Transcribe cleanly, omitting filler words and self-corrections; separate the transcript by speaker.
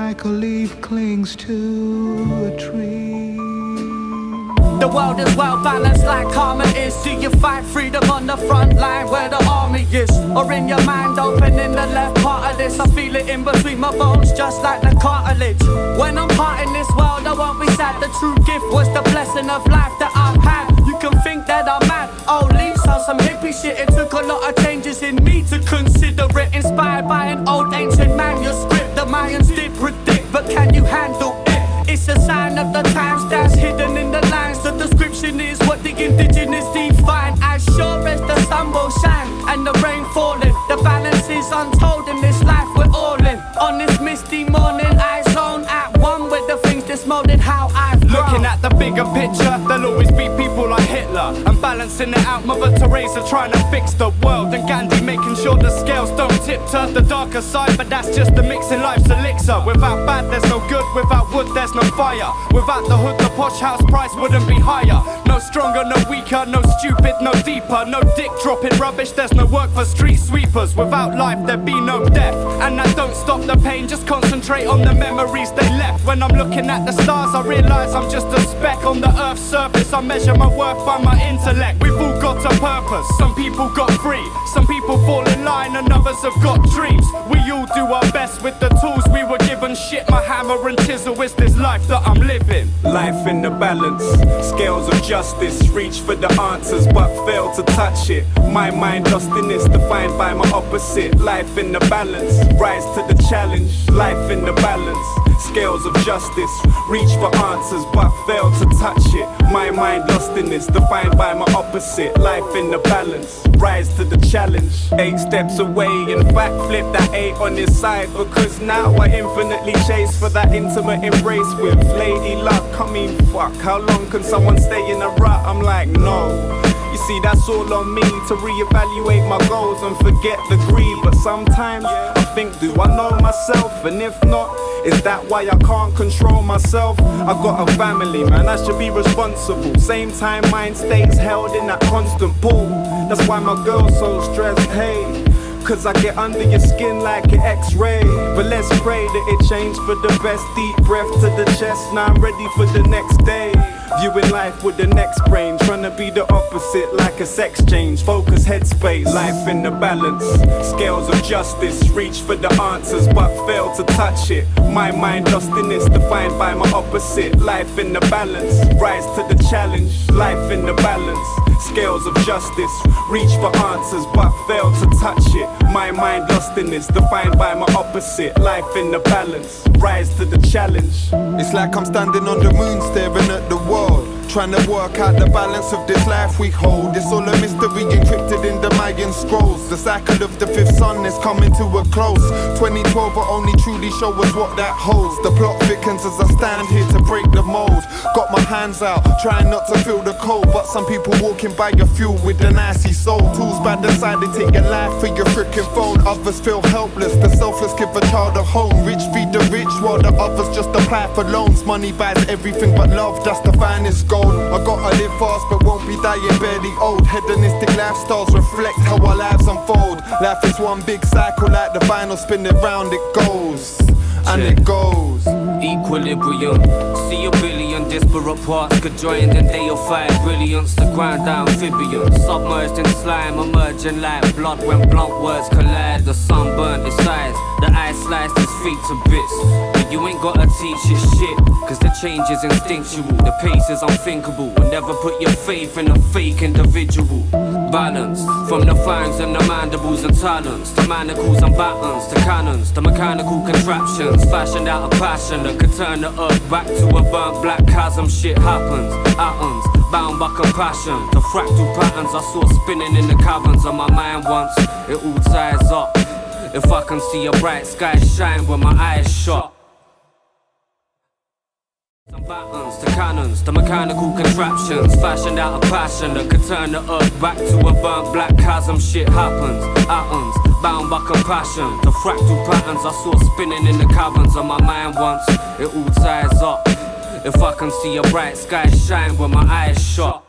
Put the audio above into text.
Speaker 1: like a leaf clings to a tree.
Speaker 2: The world is well balanced like karma is. Do you find freedom on the front line where the army is? Or in your mind open in the left part of this? I feel it in between my bones just like the cartilage. When I'm parting this world I won't be sad. The true gift was the blessing of life that I've had. You can think that I'm mad, oh leaves on some hippie shit. It took a lot of changes in me to consider it. Inspired by an old ancient manuscript the Mayans did predict, but can you handle it? It's a sign of the times that's hidden in the lines. The description is what the indigenous define. As sure as the sun will shine and the rain falling, the balance is untold in this life we're all in. On this misty morning I zone at one with the things that's molded how I've grown.
Speaker 3: Looking at the bigger picture, there'll always be people like Hitler, and balancing it out, Mother Teresa trying to fix the world, and Gandhi making sure the scales don't tip to the darker side. But that's just the mixing life's elixir. Without bad there's no good, without wood there's no fire. Without the hood the posh house price wouldn't be higher. No stronger, no weaker, no stupid, no deeper. No dick dropping rubbish, there's no work for street sweepers. Without life there'd be no death, and that don't stop the pain, just concentrate on the memories they left. When I'm looking at the stars I realise I'm just a speck on the earth's surface. I measure my worth by my intellect. We've all got a purpose, some people got free, some people fall in line and others have got dreams. We all do our best with the tools we were given. Shit, my hammer and chisel is this life that I'm living.
Speaker 4: Life in the balance, scales of justice. Reach for the answers but fail to touch it. My mind lost in this, defined by my opposite. Life in the balance, rise to the challenge. Life in the balance, scales of justice. Reach for answers but fail to touch it. My mind lost in this, defined by my opposite. Life in the balance, rise to the challenge. 8 steps away, in fact flip that 8 on his side, because now I infinitely chase for that intimate embrace with Lady Luck. I mean fuck, how long can someone stay in a rut? I'm like no. You see, that's all on me to reevaluate my goals and forget the greed. But sometimes I think, do I know myself? And if not, is that why I can't control myself? I got a family, man, I should be responsible. Same time, mind stays held in that constant pull. That's why my girl's so stressed, hey. Cause I get under your skin like an x-ray. But let's pray that it changed for the best. Deep breath to the chest, now I'm ready for the next day. Viewing life with the next brain, trying to be the opposite like a sex change. Focus headspace, life in the balance, scales of justice. Reach for the answers but fail to touch it. My mind lost in this, defined by my opposite. Life in the balance, rise to the challenge. Life in the balance, scales of justice. Reach for answers but fail to touch it. My mind lost in this, defined by my opposite. Life in the balance, rise to the challenge.
Speaker 5: It's like I'm standing on the moon staring at the world, trying to work out the balance of this life we hold. It's all a mystery encrypted in the Mayan scrolls. The cycle of the fifth sun is coming to a close. 2012 will only truly show us what that holds. The plot thickens as I stand here to break the mold. Got my hands out, trying not to feel the cold, but some people walking by your fuel with an icy soul. Tools by the side, they take your life for your freaking phone. Others feel helpless, the selfless give a child a home. Rich feed the rich while the others just apply for loans. Money buys everything but love, that's the finest gold. I gotta live fast but won't be dying barely old. Hedonistic lifestyles reflect how our lives unfold. Life is one big cycle like the vinyl spinning round. It goes and it goes.
Speaker 6: Equilibrium, see a billion disparate parts could join, then they'll fight brilliance. The grind amphibian, submerged in slime, emerging like blood when blunt words collide. The sun burnt his eyes, the ice sliced his feet to bits. But you ain't gotta teach it shit, cause the change is instinctual, the pace is unthinkable. And never put your faith in a fake individual. Balance, from the fangs and the mandibles and talons, to manacles and battens, to cannons, to mechanical contraptions, fashioned out of passion that could turn the earth back to a burnt black chasm. Shit happens, atoms, bound by compassion. The fractal patterns I saw spinning in the caverns of my mind once, it all ties up. If I can see a bright sky shine when my eyes shut. Some battens, to cannons, to mechanical contraptions, fashioned out of passion that could turn the earth back to a burnt black chasm. Shit happens, atoms, bound by compassion. The fractal patterns I saw spinning in the caverns of my mind once, it all ties up. If I can see a bright sky shine when my eyes shut.